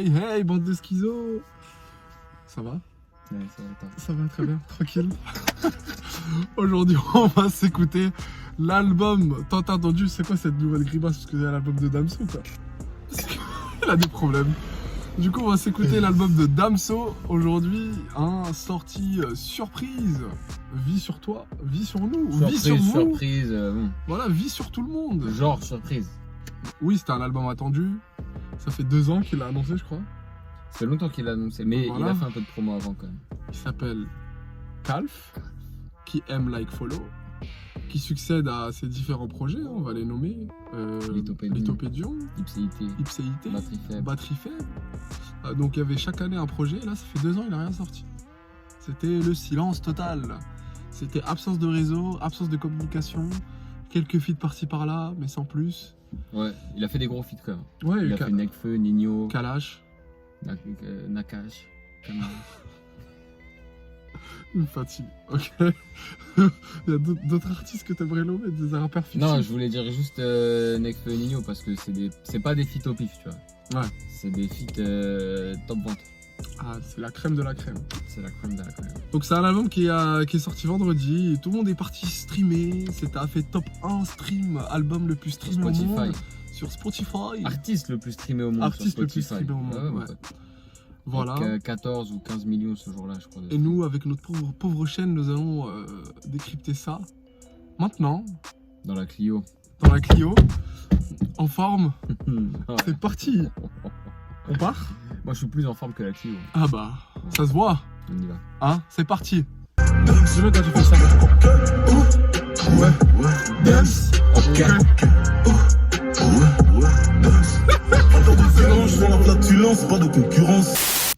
hey, bande de schizos. Ça va? Ouais, ça va pas. Ça va très bien, tranquille. Aujourd'hui, on va s'écouter l'album tant attendu. C'est quoi cette nouvelle grimace? Parce que c'est l'album de Damso, quoi. Il a des problèmes. Du coup, on va s'écouter l'album de Damso. Aujourd'hui, sortie surprise. Vie sur toi, vie sur nous, vie sur vous. Surprise, Voilà, vie sur tout le monde. genre surprise. Oui, c'était un album attendu. Ça fait 2 ans qu'il l'a annoncé, je crois. C'est longtemps qu'il l'a annoncé, mais Voilà. il a fait un peu de promo avant quand même. Il s'appelle Calf, qui aime Like Follow, qui succède à ses différents projets, on va les nommer. Lithopédion, Ipséité, Ipséité, batterie faible. Batterie faible. Donc il y avait chaque année un projet, et là ça fait 2 ans, il n'a rien sorti. C'était le silence total. C'était absence de réseau, absence de communication, quelques feats par-ci par-là, mais sans plus. Ouais, il a fait des gros feats quand même. Ouais, Il a fait Nekfeu, Nino, Kalash. Nakash, Kamash. Il me fatigue, ok. Il y a d'autres artistes que t'aimerais nommer, des rappeurs fictifs. Non, je voulais dire juste Nekfeu et Nino parce que c'est pas des feats au pif, tu vois. Ouais. C'est des feats top vente. Ah, c'est la crème de la crème. C'est la crème de la crème. Donc c'est un album qui est sorti vendredi, et tout le monde est parti streamer, c'était fait top 1 stream, album le plus streamé au monde. Sur Spotify. Artiste le plus streamé au monde. Artiste sur le plus Spotify. streamé au monde, ouais. Voilà. Avec 14 ou 15 millions ce jour-là, je crois. Et nous, avec notre pauvre chaîne, nous allons décrypter ça. Maintenant, Dans la Clio. dans la Clio, en forme, Ouais. c'est parti. On part? Moi, je suis plus en forme que la Clio. Ah bah, ça se voit. On y va. Hein, c'est parti. Je veux quand tu fais ça. Ouais, dance, ok. Je fais la flatulence, pas de concurrence.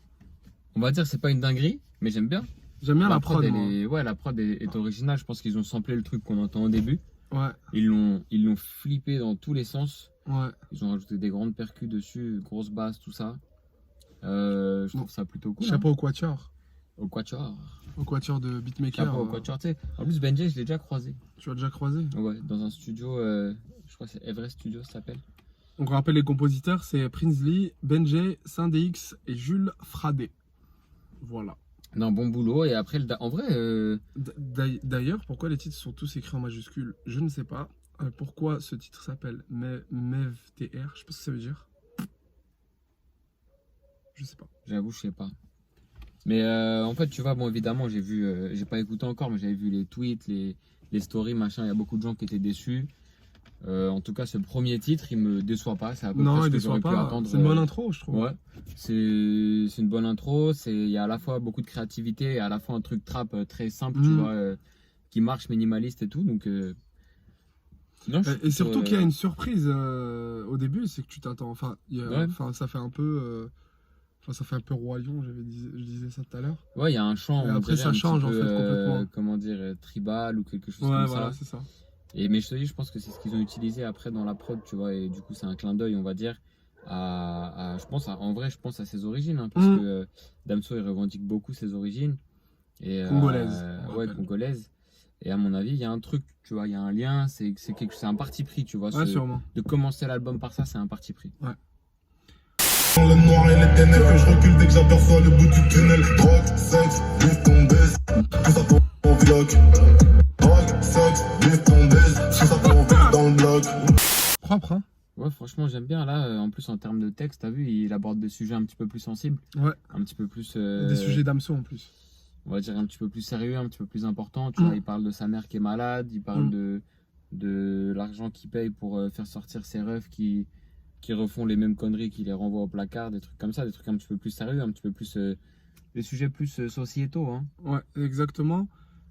On va dire que c'est pas une dinguerie, mais j'aime bien. J'aime bien la prod, moi. Ouais, la prod est originale. Je pense qu'ils ont samplé le truc qu'on entend au début. Ouais, Ils l'ont flippé dans tous les sens. ouais. Ils ont rajouté des grandes percus dessus, grosses basses, tout ça. Je trouve ça plutôt cool. Chapeau au quatuor. Au Quatuor. Au quatuor de beatmaker. Chapeau au Quatuor, tu sais. En plus, Benjay, je l'ai déjà croisé. Tu l'as déjà croisé. Ouais, dans un studio, je crois que c'est Everest Studio, ça s'appelle. Donc on rappelle les compositeurs, c'est Prinsley, Benjay, Saint-DX et Jules Fradé. Voilà. Non, bon boulot. Et après, en vrai, D'ailleurs, pourquoi les titres sont tous écrits en majuscules? Je ne sais pas. Pourquoi ce titre s'appelle MEVTR? Je sais pas ce que ça veut dire. Je sais pas. j'avoue, je sais pas. Mais en fait, tu vois, bon, évidemment, j'ai pas écouté encore, mais j'avais vu les tweets, les stories, machin. Il y a beaucoup de gens qui étaient déçus. En tout cas, ce premier titre, il me déçoit pas. C'est à peu près Non, ce il que déçoit j'aurais pu pas. attendre. C'est une bonne intro, je trouve. Ouais, c'est une bonne intro. Il y a à la fois beaucoup de créativité et à la fois un truc trap très simple, tu vois, qui marche, minimaliste et tout. Donc, non, Et surtout qu'il y a une surprise au début, c'est que tu t'attends. Enfin, Ouais. ça fait un peu. Ça fait un peu royaume, je disais ça tout à l'heure. ouais, il y a un chant. Et on après, dirait ça un petit change, en peu, fait, complètement. comment dire, tribal ou quelque chose Ouais, comme voilà, ça. c'est ça. Mais je te dis, je pense que c'est ce qu'ils ont utilisé après dans la prod, tu vois, et du coup, c'est un clin d'œil, on va dire, en vrai, je pense à ses origines, hein, parce que Damso, il revendique beaucoup ses origines. Et, Congolaise. ouais, congolaise. Et à mon avis, il y a un truc, tu vois, il y a un lien, c'est un parti pris, tu vois. Ouais, sûrement. De commencer l'album par ça, c'est un parti pris. Ouais. Dans le noir et les ténèbres, je recule dès que j'aperçois le bout du tunnel. Drogue, sexe, bif ton baise, tout ça ton vlog. Drogue, sexe, bif ton baise, tout ça ton vlog dans le bloc. Propre, hein? Ouais, franchement, j'aime bien. Là, en plus, en termes de texte, t'as vu, il aborde des sujets un petit peu plus sensibles. Ouais. Un petit peu plus. Des sujets d'Amso en plus. On va dire un petit peu plus sérieux, un petit peu plus important. Tu vois, il parle de sa mère qui est malade, il parle de l'argent qu'il paye pour faire sortir ses refs qui refont les mêmes conneries, qui les renvoient au placard, des trucs comme ça, des trucs un petit peu plus sérieux, un petit peu plus. Des sujets plus sociétaux. Hein. Ouais, exactement.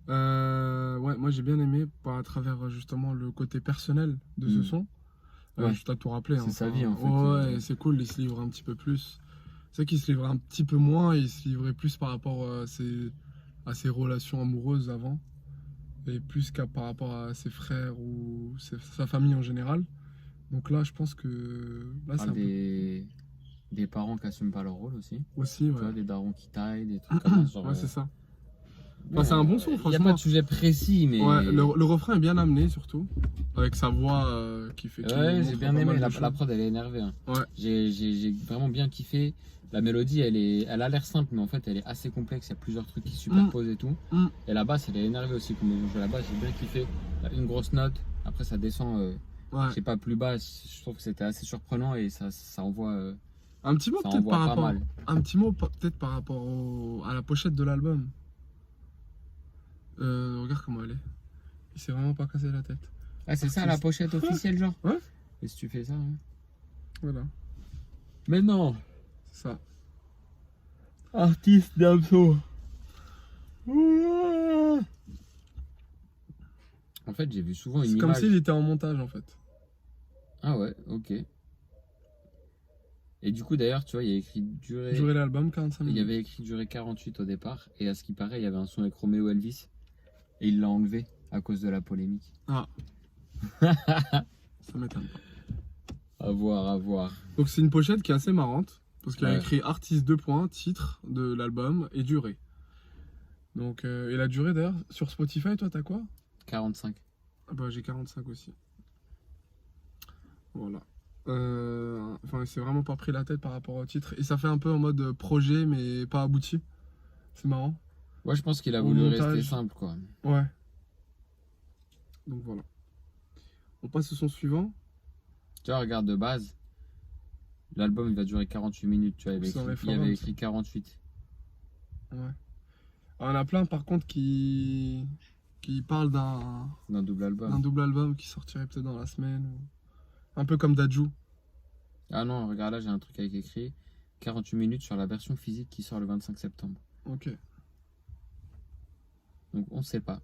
Ouais, moi j'ai bien aimé à travers justement le côté personnel de ce son. Ouais. Je t'ai tout rappelé. C'est sa vie en fait. Ouais, c'est cool, il se livre un petit peu plus. C'est qu'il se livrait un petit peu moins, il se livrait plus par rapport à ses relations amoureuses avant. Et plus qu'à par rapport à ses frères ou sa famille en général. Donc là, je pense que. Là, c'est des parents qui n'assument pas leur rôle aussi. Aussi, ouais. Tu vois, des darons qui taillent, des trucs comme ça. Ouais, c'est ça. Enfin, c'est un bon son, franchement. Il n'y a pas de sujet précis, mais. Ouais, le refrain est bien amené, surtout. Avec sa voix qui fait. Ouais, j'ai bien aimé. La prod, elle est énervée. Hein. Ouais. J'ai vraiment bien kiffé. La mélodie, elle a l'air simple, mais en fait, elle est assez complexe. Il y a plusieurs trucs qui se superposent et tout. Et la basse, elle est énervée aussi. Comme ils ont joué la basse, j'ai bien kiffé. Une grosse note, après ça descend, Ouais. je sais pas, plus bas. Je trouve que c'était assez surprenant et ça envoie, Un petit mot ça peut-être envoie par pas rapport, mal. un petit mot peut-être par rapport à la pochette de l'album. Regarde comment elle est. Il s'est vraiment pas cassé la tête. Ah, c'est ça la pochette officielle, genre? Ouais. Et si tu fais ça, hein. Voilà, Mais non! c'est ça. Artiste Damso. En fait, j'ai vu souvent une C'est comme image. s'il était en montage en fait. Ah ouais, ok. Et du coup, d'ailleurs, tu vois, il y a écrit durée. Durer l'album 45 Il y minutes. avait écrit durée 48 au départ. Et à ce qui paraît, il y avait un son avec Romeo Elvis. Et il l'a enlevé à cause de la polémique. Ah. Ça m'étonne pas. À voir, à voir. Donc c'est une pochette qui est assez marrante. Parce qu'il y a Ouais. écrit artiste 2 points, titre de l'album et durée. Donc, et la durée d'ailleurs, sur Spotify, toi t'as quoi? 45. Ah bah j'ai 45 aussi. Voilà. Enfin, c'est vraiment pas pris la tête par rapport au titre. Et ça fait un peu en mode projet mais pas abouti. C'est marrant. Ouais, je pense qu'il a Au voulu montage. rester simple, quoi. Ouais. Donc voilà. On passe au son suivant. Tu vois, regarde de base. L'album, il va durer 48 minutes. Tu vois, C'est dans les il y avait forums, écrit 48. Ouais. Alors, on a plein par contre qui parlent D'un double d'un album. double album qui sortirait peut-être dans la semaine. Un peu comme Dadju. Ah non, regarde là, j'ai un truc avec écrit 48 minutes sur la version physique qui sort le 25 septembre. Ok. Donc on sait pas.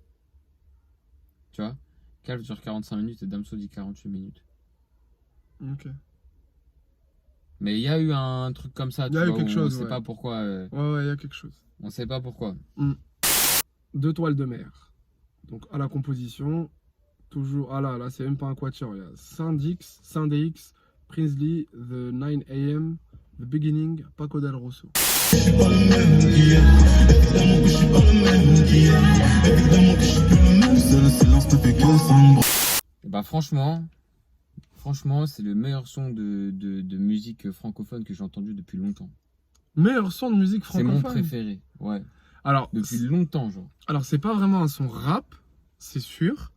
Tu vois, Calve dure 45 minutes et Damso dit 48 minutes. Ok. Mais il y a eu un truc comme ça, Il tu y a eu vois, quelque où chose, on sait ouais. pas pourquoi. Ouais, il y a quelque chose. On sait pas pourquoi. 2 toiles de mer. Donc à la composition, toujours. Ah là, c'est même pas un quatuor. Il y a Saint-Dix, Prinsley, The 9 AM, The Beginning, Paco del Rosso. Je suis pas le même qu'hier. Évidemment que je suis pas le même qu'hier. Évidemment que je suis plus le même. Seul le silence ne fait que sombre. Et bah franchement, c'est le meilleur son de musique francophone que j'ai entendu depuis longtemps. Meilleur son de musique C'est mon francophone. préféré, ouais. Alors, Depuis longtemps, genre. alors c'est pas vraiment un son rap, c'est sûr,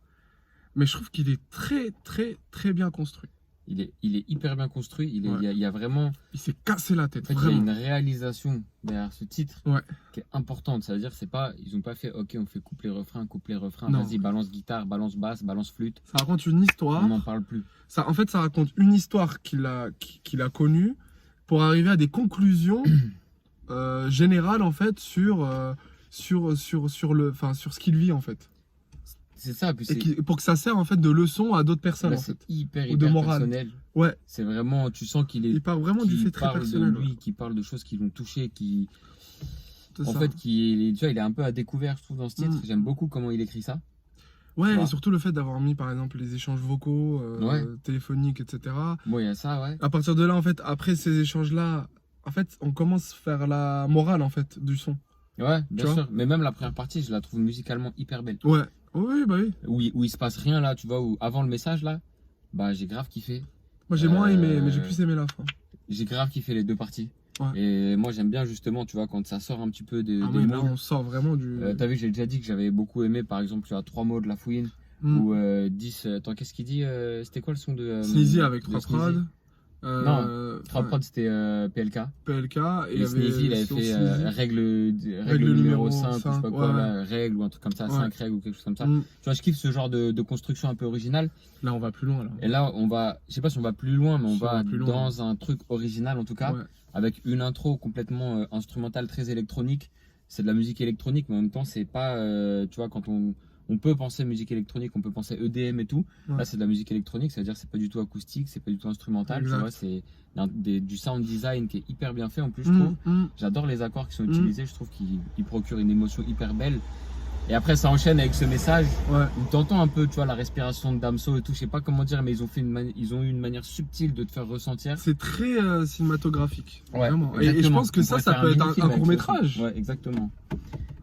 mais je trouve qu'il est très très très bien construit. Il est hyper bien construit. Ouais. Il y a vraiment. Il s'est cassé la tête, En fait, il y a vraiment. une réalisation derrière ce titre Ouais. qui est importante. Ça veut dire, c'est pas, ils ont pas fait, ok, on fait couplet-refrain, Non. vas-y, balance guitare, balance basse, balance flûte. Ça raconte une histoire. On n'en parle plus. Ça, en fait, ça raconte une histoire qu'il a connue pour arriver à des conclusions générales en fait sur ce qu'il vit en fait. C'est ça, puis Et pour que ça serve en fait de leçon à d'autres personnes là, en c'est fait. hyper, Ou de hyper morale. personnel. Ouais. C'est vraiment, tu sens qu'il est. Il parle vraiment du qu'il fait très parle personnel. de lui, qui parle de choses qui l'ont touché, qui. C'est En ça. fait, tu vois, il est un peu à découvert, je trouve, dans ce titre. Mm. J'aime beaucoup comment il écrit ça. Ouais, Tu vois. et surtout le fait d'avoir mis par exemple les échanges vocaux, Ouais. téléphoniques, etc. Bon, il y a ça, ouais. À partir de là, en fait, après ces échanges-là, en fait, on commence à faire la morale en fait du son. Ouais, bien vois. sûr. Mais même la première partie, je la trouve musicalement hyper belle. Ouais. Oui, bah oui. Où il se passe rien là, tu vois, où avant le message là, bah j'ai grave kiffé. Moi j'ai moins aimé, mais j'ai plus aimé la fin. J'ai grave kiffé les deux parties. Ouais. Et moi j'aime bien justement, tu vois, quand ça sort un petit peu des Ah oui, là mots. on sort vraiment du. T'as vu, j'ai déjà dit que j'avais beaucoup aimé, par exemple, tu as 3 mots de La Fouine, Mm. ou 10. Attends, qu'est-ce qu'il dit C'était quoi le son de Sneezy avec de 3 Sneezy prod. Non, 3 ouais, prod c'était PLK. PLK et Et Sneezy il avait sur fait Sneezy. règle numéro 5, ou je sais pas 5, quoi, ouais. là, règle ou un truc comme ça, Ouais. 5 règles ou quelque chose comme ça. Mm. Tu vois, je kiffe ce genre de construction un peu originale. Là on va plus loin là. Et là, on va, je sais pas si on va plus loin, mais on Si on va va plus loin. dans un truc original en tout cas, Ouais. avec une intro complètement instrumentale, très électronique. C'est de la musique électronique, mais en même temps, c'est pas, tu vois, quand on peut penser musique électronique, on peut penser EDM et tout. Ouais. Là, c'est de la musique électronique, ça veut dire que c'est pas du tout acoustique, c'est pas du tout instrumental, tu Exact. vois, c'est du sound design qui est hyper bien fait en plus, je Mm, trouve. mm. J'adore les accords qui sont Mm. utilisés, je trouve qu'ils procurent une émotion hyper belle. Et après, ça enchaîne avec ce message Ouais. où t'entends un peu, tu vois, la respiration de Damso et tout, je sais pas comment dire, mais ils ont eu une manière subtile de te faire ressentir. C'est très cinématographique. Ouais, Vraiment. Et je exactement. pense que On ça pourrait faire peut être mini-film un avec court ça métrage. aussi. Ouais, exactement.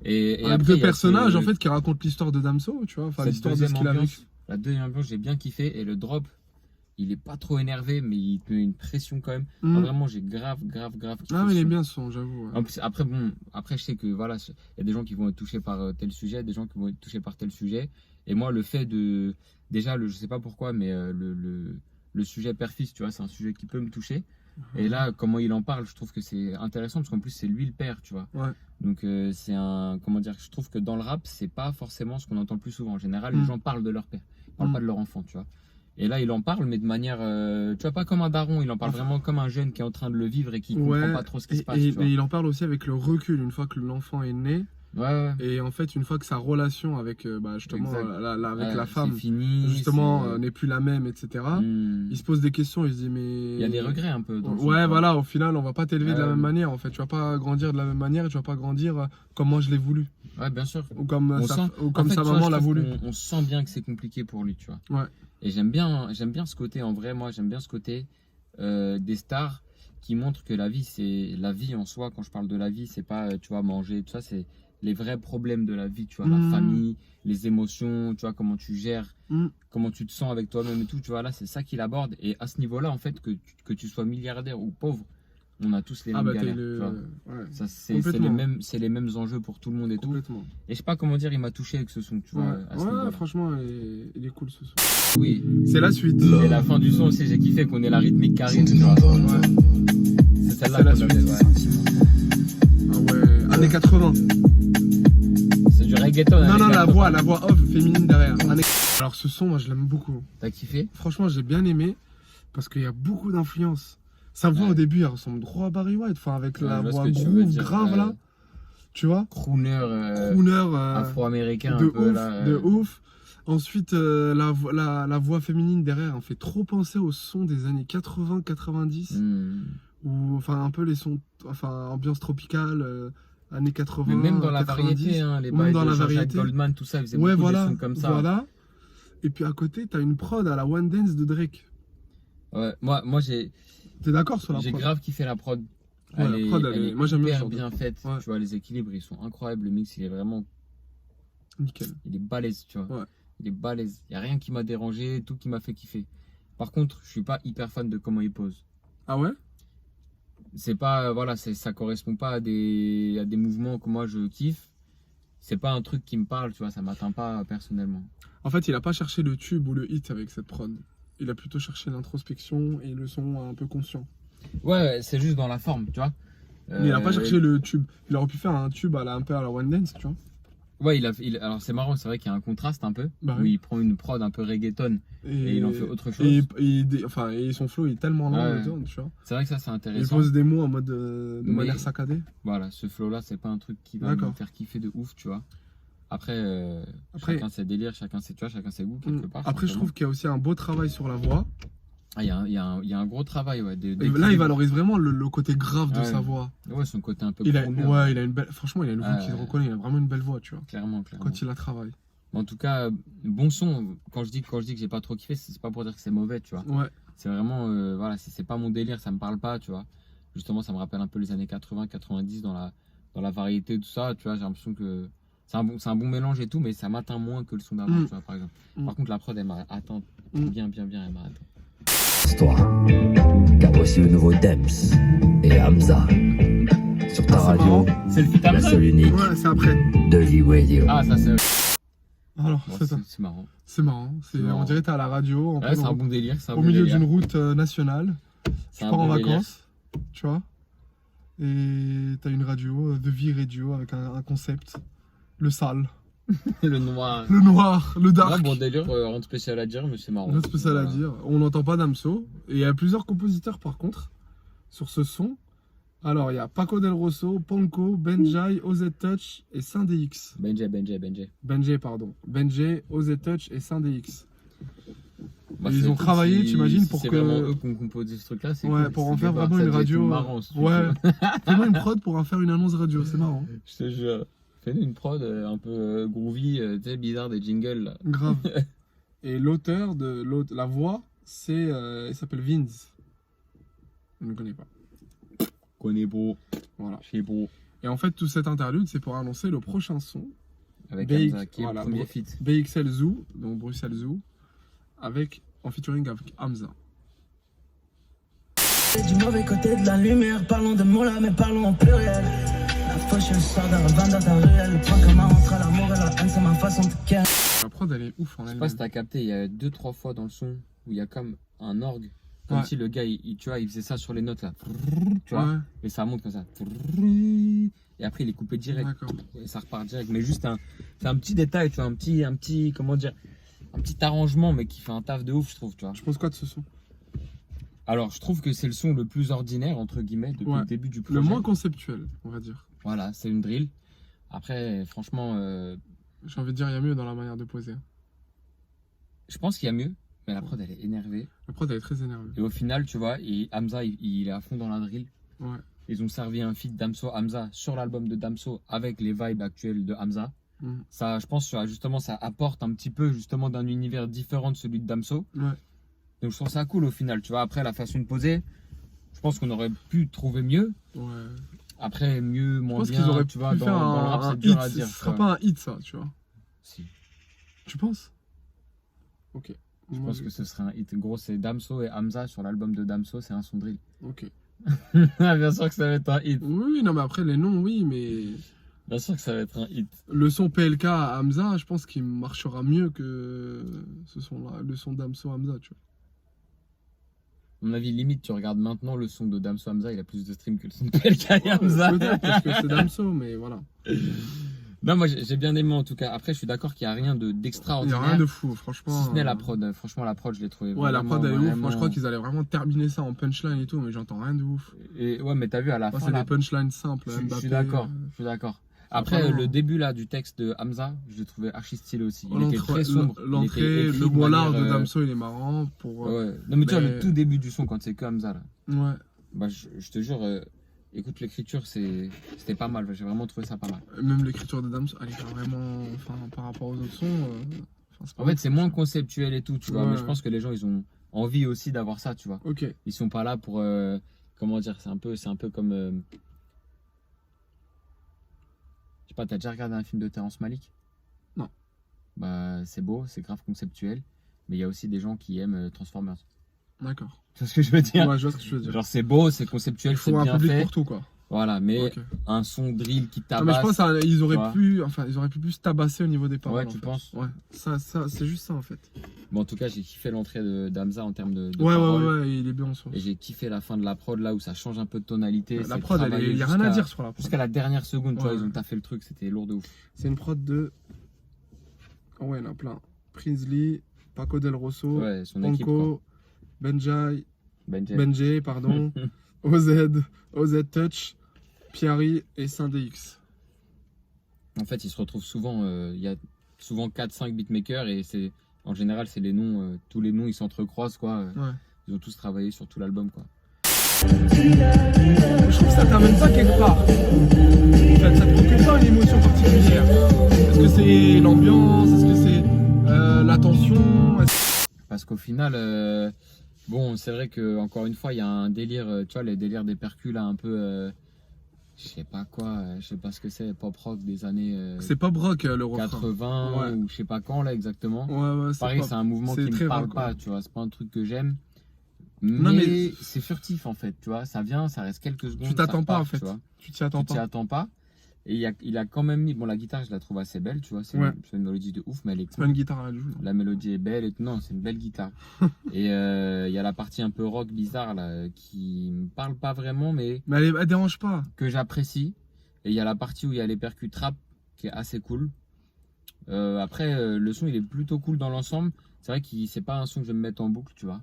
Et Avec après, deux il y a personnages ce- en fait qui racontent l'histoire de Damso, tu vois, enfin cette l'histoire de ce deuxième qu'il a ambiance. vécu. La deuxième ambiance, j'ai bien kiffé. Et le drop, il est pas trop énervé, mais il te met une pression quand même. Enfin, vraiment, j'ai grave kiffé Ah, mais il ce est son. bien ce son, j'avoue. Ouais. En plus, après, je sais que voilà, il y a des gens qui vont être touchés par tel sujet, des gens qui vont être touchés par tel sujet. Et moi, le fait de. Déjà, je sais pas pourquoi, mais le sujet père-fils, tu vois, c'est un sujet qui peut me toucher. Et là, comment il en parle, je trouve que c'est intéressant parce qu'en plus, c'est lui le père, tu vois. Ouais. Donc, c'est un. Comment dire, je trouve que dans le rap, c'est pas forcément ce qu'on entend le plus souvent. En général, les gens parlent de leur père, ils parlent pas de leur enfant, tu vois. Et là, il en parle, mais de manière. Tu vois, pas comme un daron, il en parle vraiment comme un jeune qui est en train de le vivre et qui comprend pas trop ce qui se passe. Et tu vois. il en parle aussi avec le recul, une fois que l'enfant est né. Ouais. Et en fait, une fois que sa relation avec, justement, avec la femme, c'est fini, justement, n'est plus la même, etc. Hmm. Il se pose des questions, il se dit, mais. Il y a des regrets un peu dans le son, Ouais, tu vois. voilà, au final, on va pas t'élever de la Ouais. même manière, en fait. Tu vas pas grandir de la même manière et tu vas pas grandir comme moi je l'ai voulu. Ouais, bien sûr. Ou comme On sa, sent- ou comme en fait, sa tu vois, maman je l'a trouve voulu. qu'on- On sent bien que c'est compliqué pour lui, tu vois. Ouais. Et j'aime bien ce côté, en vrai, moi, j'aime bien ce côté des stars qui montrent que la vie, c'est la vie en soi. Quand je parle de la vie, c'est pas, tu vois, manger, tout ça, c'est les vrais problèmes de la vie, tu vois, la famille, les émotions, tu vois, comment tu gères, comment tu te sens avec toi-même et tout, tu vois, là, c'est ça qu'il aborde. Et à ce niveau-là, en fait, que tu sois milliardaire ou pauvre, on a tous les mêmes galères, tu vois. Ouais. Ça, c'est Complètement. les mêmes enjeux pour tout le monde et tout. Complètement. Et je sais pas comment dire, il m'a touché avec ce son, tu vois, à ce Ouais, niveau-là. franchement, il est cool ce son. Oui. C'est la suite. Et la fin du son aussi, j'ai kiffé qu'on ait la rythmique qui arrive, tu vois. Ouais. C'est C'est celle-là la qu'on suite. avait, ouais. Ah ouais, années 80. C'est du reggaeton. Non, avec non, la 80. voix off féminine derrière. Alors ce son, moi je l'aime beaucoup. T'as kiffé? Franchement, j'ai bien aimé parce qu'il y a beaucoup d'influence. Sa voix Ouais. au début, elle ressemble trop à Barry White, enfin avec la je vois voix ce que tu veux groove dire, grave là. Tu vois? Crooner, Crooner afro-américain de un peu ouf, là. de ouf. Ensuite, la voix féminine derrière, elle fait trop penser au son des années 80-90. Ou enfin un peu les sons, enfin ambiance tropicale, années 80. Mais même dans la 90, variété, hein, les même bails dans de la Jean-Jacques variété. Goldman, tout ça, ils faisaient Ouais, beaucoup voilà, des sons comme ça. voilà. Et puis à côté, t'as une prod à la One Dance de Drake. Ouais, moi j'ai T'es d'accord sur la prod? grave kiffé la prod. Ouais, la prod, elle est- moi, j'aime bien hyper ce genre de- bien faite. Ouais. Tu vois, les équilibres, ils sont incroyables. Le mix, il est vraiment, Nickel. il est balèze, tu vois. Ouais. Il est balèze. Il y a rien qui m'a dérangé, tout qui m'a fait kiffer. Par contre, je suis pas hyper fan de comment il pose. Ah ouais? C'est pas, voilà, ça correspond pas à des mouvements que moi je kiffe. C'est pas un truc qui me parle, tu vois, ça m'atteint pas personnellement. En fait, il a pas cherché le tube ou le hit avec cette prod. Il a plutôt cherché l'introspection et le son un peu conscient. Ouais, c'est juste dans la forme, tu vois. Mais il a pas cherché le tube. Il aurait pu faire un tube un peu à la One Dance, tu vois. Ouais, alors c'est marrant, c'est vrai qu'il y a un contraste un peu. Bah où oui. il prend une prod un peu reggaeton et il en fait autre chose. Et son flow est tellement lent, Ouais. dedans, tu vois. C'est vrai que ça c'est Il intéressant. pose des mots en mode de Mais- manière saccadée. Voilà, ce flow là, c'est pas un truc qui va me D'accord. faire kiffer de ouf, tu vois. Après, Après- chacun ses délires, chacun ses, tu vois, chacun ses goûts quelque part. Après, je trouve qu'il y a aussi un beau travail sur la voix. Ah, il y a un gros travail, ouais. Et là, il valorise vraiment le côté grave de Ouais. sa voix. Ouais, son côté un peu Il a crooner, une belle. Franchement, il a une voix qui se reconnaît. Il a vraiment une belle voix, tu vois. clairement. Quand il la travaille. En tout cas, bon son. Quand je dis que j'ai pas trop kiffé, c'est pas pour dire que c'est mauvais, tu vois. Ouais. C'est vraiment, voilà, c'est pas mon délire, ça me parle pas, tu vois. Justement, ça me rappelle un peu les années 80, 90 dans la variété, tout ça, tu vois. J'ai l'impression que c'est un bon mélange et tout, mais ça m'atteint moins que le son d'avant, tu vois, par exemple. Par contre, la prod, elle m'a atteint bien, elle m'a atteint. Toi, car voici le nouveau Dems et Hamza sur ta c'est radio, marrant. C'est le fit la seule unique Ouais, c'est après. de V-Radio. Ah, ça c'est. Alors, Bon, c'est ça. c'est marrant. C'est marrant. C'est marrant. On dirait que t'es à la radio, Ouais, c'est un bon délire. au milieu d'une route nationale. C'est Tu un pars en bon délire. vacances, tu vois. Et t'as une radio, The V-Radio, avec un concept. Le sale, Le noir. le noir, le dark. Ouais, bon délire, rien de spécial à dire, mais c'est marrant. Rien de spécial à Voilà. dire. On n'entend pas Damso. Et il y a plusieurs compositeurs par contre sur ce son. Alors il y a Paco Del Rosso, Ponko, Benjay, OZ Touch et Saint-DX. Benjay, pardon. Benjay, OZ Touch et Saint-DX. Bah, Et ils c'est ont cool, travaillé, t'imagines, si pour c'est que- vraiment eux qui ont composé ce truc-là, c'est Ouais, cool. pour en C'est faire des vraiment bars, une ça doit être radio. marrant, si tu Ouais. veux. Vraiment une prod pour en faire une annonce radio, c'est marrant. Je te jure. Fais-nous une prod un peu groovy, tu sais, bizarre des jingles. Là. Grave. Et l'auteur de la voix, il s'appelle Vince. Je ne connais pas. Connais beau, Voilà. chez beau. Et en fait, tout cet interlude, c'est pour annoncer le prochain son. Avec Big, Hamza, qui est voilà, le premier bon. feat. BXL Zoo, donc Bruxelles Zoo, en featuring avec Hamza. Du mauvais côté de la lumière, parlons de mots là, mais parlons en pluriel. La fauche, elle sort d'un vendetta réel. Le point commun entre l'amour et la haine, c'est ma façon de ken. La prod, elle est ouf en Je sais elle-même. pas si t'as capté, il y a 2-3 fois dans le son où il y a comme un orgue. Comme Ouais. si le gars, tu vois, il faisait ça sur les notes là. Tu vois, Ouais, et ça monte comme ça. Et après, il est coupé direct. d'accord. Et ça repart direct. Mais juste c'est un petit détail, tu vois, un petit, comment dire, un petit arrangement, mais qui fait un taf de ouf, je trouve, tu vois. Je pense quoi de ce son? Alors, je trouve que c'est le son le plus ordinaire, entre guillemets, depuis Ouais. le début du projet. Le moins conceptuel, on va dire. Voilà, c'est une drill. Après, franchement, J'ai envie de dire, il y a mieux dans la manière de poser. je pense qu'il y a mieux, mais la prod, elle est énervée. La prod, elle est très énervée. Et au final, tu vois, Hamza, il est à fond dans la drill. Ouais. Ils ont servi un feat Damso-Hamza sur l'album de Damso avec les vibes actuelles de Hamza. Mhm. Ça, je pense, justement, ça apporte un petit peu justement d'un univers différent de celui de Damso. Ouais. Donc je trouve ça cool au final, tu vois. Après, la façon de poser, je pense qu'on aurait pu trouver mieux. Ouais. Après, mieux, Je moins pense bien, qu'ils auraient tu vois, pu dans faire le rap, un c'est dur hit. à dire. Ce tu sera vois. pas un hit, ça, tu vois. Si. Tu penses? Ok. Je Moi, pense que ce serait un hit. Gros, c'est Damso et Hamza sur l'album de Damso, c'est un son drill. Ok. Bien sûr que ça va être un hit. Oui, non, mais après, les noms, oui, mais Bien sûr que ça va être un hit. le son PLK à Hamza, je pense qu'il marchera mieux que ce son-là, le son d'Amso Hamza, tu vois. À mon avis, limite, tu regardes maintenant le son de Damso Hamza, il a plus de streams que le son de PLK et Hamza. Peut-être parce que c'est Damso, mais voilà. Non, moi j'ai bien aimé en tout cas. Après, je suis d'accord qu'il n'y a rien Il n'y d'extraordinaire. a rien de fou, franchement. Si ce n'est la prod. Franchement, la prod, je l'ai trouvé Ouais, la prod, elle est ouf. vraiment- Moi, je crois qu'ils allaient vraiment terminer ça en punchline et tout, mais j'entends rien de ouf. Et, ouais, mais t'as vu à la Moi, fin. c'est là, des punchlines simples. je Mbappé, suis d'accord. Je suis d'accord. Après, vraiment- le début là du texte de Hamza, je l'ai trouvé archi stylé aussi. Il était L'entrée, très sombre. Il était l'entrée, écrit le de mollard manière, de Damso, il est marrant pour. Ouais. Non, mais tu vois, mais- le tout début du son, quand c'est que Hamza là. Ouais. Bah, je te jure, écoute, l'écriture, c'était pas mal. J'ai vraiment trouvé ça pas mal. Même l'écriture de Damso, elle est vraiment. Enfin, par rapport aux autres sons. C'est pas En fait, ouf, c'est moins conceptuel et tout, tu vois. Ouais. Mais je pense que les gens, ils ont envie aussi d'avoir ça, tu vois. Ok. Ils sont pas là pour. Comment dire, c'est un peu comme. Je sais pas, t'as déjà regardé un film de Terrence Malick? Non. Bah, c'est beau, c'est grave conceptuel. Mais il y a aussi des gens qui aiment Transformers. D'accord. Tu vois ce que je veux dire? Ouais, je vois ce que tu veux dire. Genre, c'est beau, c'est Il conceptuel, c'est faut un bien public fait. pour tout, quoi. Voilà, mais Ok. un son drill qui Non, mais je tabasse. pense qu'ils auraient vois. pu. Enfin, ils auraient pu plus tabasser au niveau des paroles. Ouais, en tu fait. penses? Ouais. Ça, c'est juste ça, en fait. Bon, en tout cas, j'ai kiffé l'entrée d'Hamza en termes de Ouais, paroles. ouais, il est bien en son. Et j'ai kiffé la fin de la prod là où ça change un peu de tonalité. La c'est prod, travaillé il y a rien à jusqu'à- dire sur la prod. Jusqu'à la dernière seconde, tu vois, Ouais. ils ont taffé le truc, c'était lourd de ouf. C'est une prod de. Oh, ouais, il y en a plein. Prinsley, Paco Del Rosso, Ouais, son équipe, quoi. Ponko, Benjai, Benjay. Benjay, pardon, OZ Touch, Piari et Saint-DX. En fait, ils se retrouvent souvent, il y a souvent 4-5 beatmakers et en général, c'est les noms, tous les noms ils s'entrecroisent quoi. Ouais. Ils ont tous travaillé sur tout l'album quoi. Je trouve que ça t'amène pas quelque part. En fait, ça te procure pas une émotion particulière. Est-ce que c'est l'ambiance? Est-ce que c'est la tension? Parce qu'au final, bon, c'est vrai que encore une fois, il y a un délire, tu vois, les délires des percus là, un peu, je sais pas quoi, je sais pas ce que c'est, pop rock des années C'est pas Brock le refrain. 80 Ouais. ou je sais pas quand là exactement. Ouais, Pareil, pas- c'est un mouvement c'est qui très me parle rock, pas, ouais. tu vois, c'est pas un truc que j'aime. Non, Mais, mais- c'est furtif en fait, tu vois, ça vient, ça reste quelques secondes. Tu t'attends ça pas repart, en fait. tu vois. Tu t'y attends Tu t'y pas. attends pas. Et il a quand même mis, bon la guitare je la trouve assez belle, tu vois, c'est Ouais. une mélodie de ouf, mais elle est C'est pas cool. une guitare à elle joue. La mélodie est belle et tout, non, c'est une belle guitare. Et il y a la partie un peu rock bizarre là, qui me parle pas vraiment, mais Mais elle dérange pas. que j'apprécie. Et il y a la partie où il y a les percus trap qui est assez cool. Après, le son il est plutôt cool dans l'ensemble. C'est vrai que c'est pas un son que je vais me mettre en boucle, tu vois.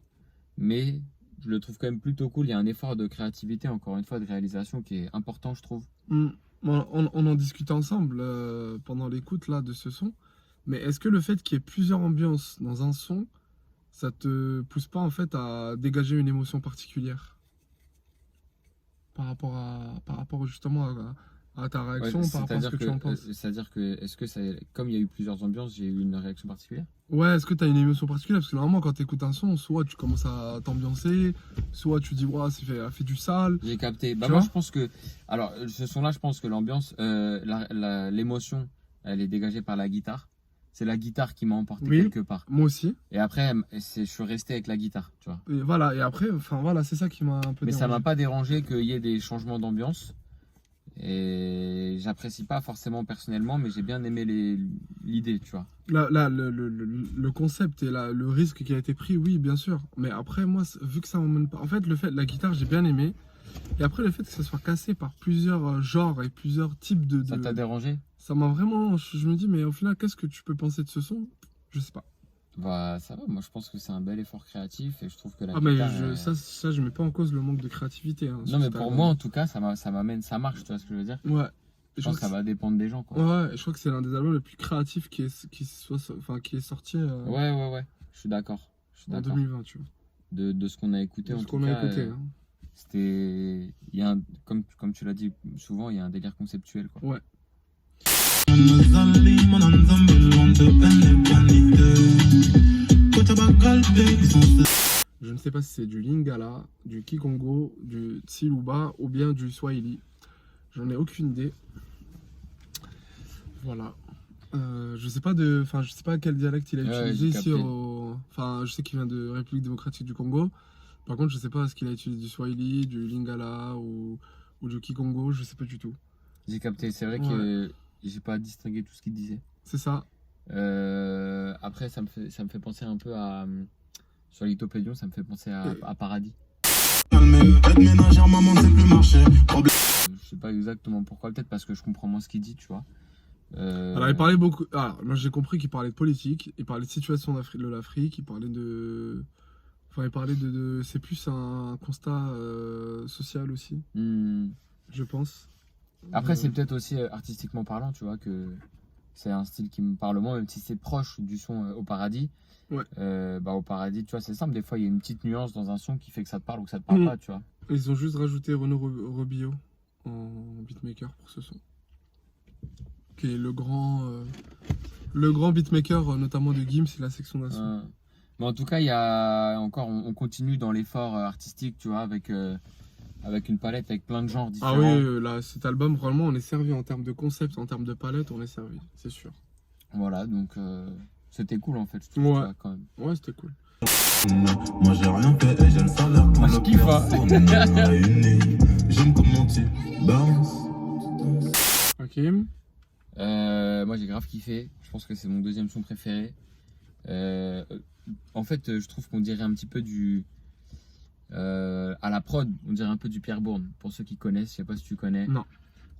Mais je le trouve quand même plutôt cool. Il y a un effort de créativité, encore une fois, de réalisation qui est important, je trouve. On en discutait ensemble pendant l'écoute là de ce son. Mais est-ce que le fait qu'il y ait plusieurs ambiances dans un son, ça te pousse pas en fait à dégager une émotion particulière par rapport justement à ta réaction, Ouais, par rapport à ce que tu en penses? C'est-à-dire que, est-ce que ça, comme il y a eu plusieurs ambiances, j'ai eu une réaction particulière? Ouais, est-ce que tu as une émotion particulière? Parce que normalement, quand tu écoutes un son, soit tu commences à t'ambiancer, soit tu dis, ouais, elle fait du sale. J'ai capté. Bah Tu moi, vois je pense que, alors, ce son-là, je pense que l'ambiance, l'émotion, elle est dégagée par la guitare. c'est la guitare qui m'a emporté Oui. quelque part. Moi aussi. Et après, je suis resté avec la guitare, tu vois. Et voilà, et après, enfin voilà, c'est ça qui m'a un peu Mais ça dérangé. m'a pas dérangé qu'il y ait des changements d'ambiance. Et j'apprécie pas forcément personnellement, mais j'ai bien aimé l'idée, tu vois. Là, le concept et le risque qui a été pris, oui, bien sûr. Mais après, moi, vu que ça m'emmène pas. En fait, le fait de la guitare, j'ai bien aimé. Et après, le fait que ça soit cassé par plusieurs genres et plusieurs types de. Ça t'a dérangé? Ça m'a vraiment. Je me dis, mais au final, qu'est-ce que tu peux penser de ce son? Je sais pas. Bah, ça va. Moi, je pense que c'est un bel effort créatif et je trouve que la Ah, mais guitare. ça, je mets pas en cause le manque de créativité. Hein, Non, sur mais cet pour album. moi, en tout cas, ça m'amène, ça marche, tu vois ce que je veux dire? Ouais. Je pense que ça va dépendre des gens, quoi. Ouais, et je crois que c'est l'un des albums les plus créatifs qui est sorti Ouais. Je suis d'accord. en 2020, tu vois. De ce qu'on a écouté, De en ce tout qu'on a cas, écouté. Hein. c'était. Comme tu l'as dit souvent, il y a un délire conceptuel, quoi. Ouais. Je ne sais pas si c'est du Lingala, du Kikongo, du Tsiluba ou bien du Swahili. J'en ai aucune idée. Voilà. Je sais pas quel dialecte il a Ouais, utilisé j'ai ici. capté. Enfin, je sais qu'il vient de République démocratique du Congo. Par contre, je sais pas est-ce qu'il a utilisé du Swahili, du Lingala ou du Kikongo. Je sais pas du tout. J'ai capté. C'est vrai que j'ai pas distingué tout ce qu'il disait. C'est ça. Après, ça me fait penser un peu à. Sur Lithopédion, ça me fait penser à Paradis. Je sais pas exactement pourquoi, peut-être parce que je comprends moins ce qu'il dit, tu vois. Alors, il parlait beaucoup. Alors, moi, j'ai compris qu'il parlait de politique, il parlait de situation de l'Afrique, il parlait de. Enfin, il parlait de. C'est plus un constat social aussi, je pense. Après, c'est peut-être aussi artistiquement parlant, tu vois, que c'est un style qui me parle moins, même si c'est proche du son au Paradis. Ouais. Au Paradis, tu vois, c'est simple. Des fois, il y a une petite nuance dans un son qui fait que ça te parle ou que ça te parle pas, tu vois. Ils ont juste rajouté Renaud Robillot en beatmaker pour ce son. Qui est le grand beatmaker, notamment de Gims et la section d'assaut. Mais en tout cas, il y a encore, on continue dans l'effort artistique, tu vois, avec une palette avec plein de genres différents. Ah oui, là, cet album, vraiment, on est servi en termes de concept, en termes de palette, on est servi, c'est sûr. Voilà, donc c'était cool en fait, je trouve, Ouais. tu vois, quand même. Ouais, c'était cool. Moi j'ai rien fait et j'ai le salaire pour Moi, je le kiffe, personne. J'aime comment tu bounces. Ok. Moi j'ai grave kiffé, je pense que c'est mon deuxième son préféré. En fait, je trouve qu'on dirait un petit peu à la prod, on dirait un peu du Pierre Bourne. Pour ceux qui connaissent, je sais pas si tu connais. Non.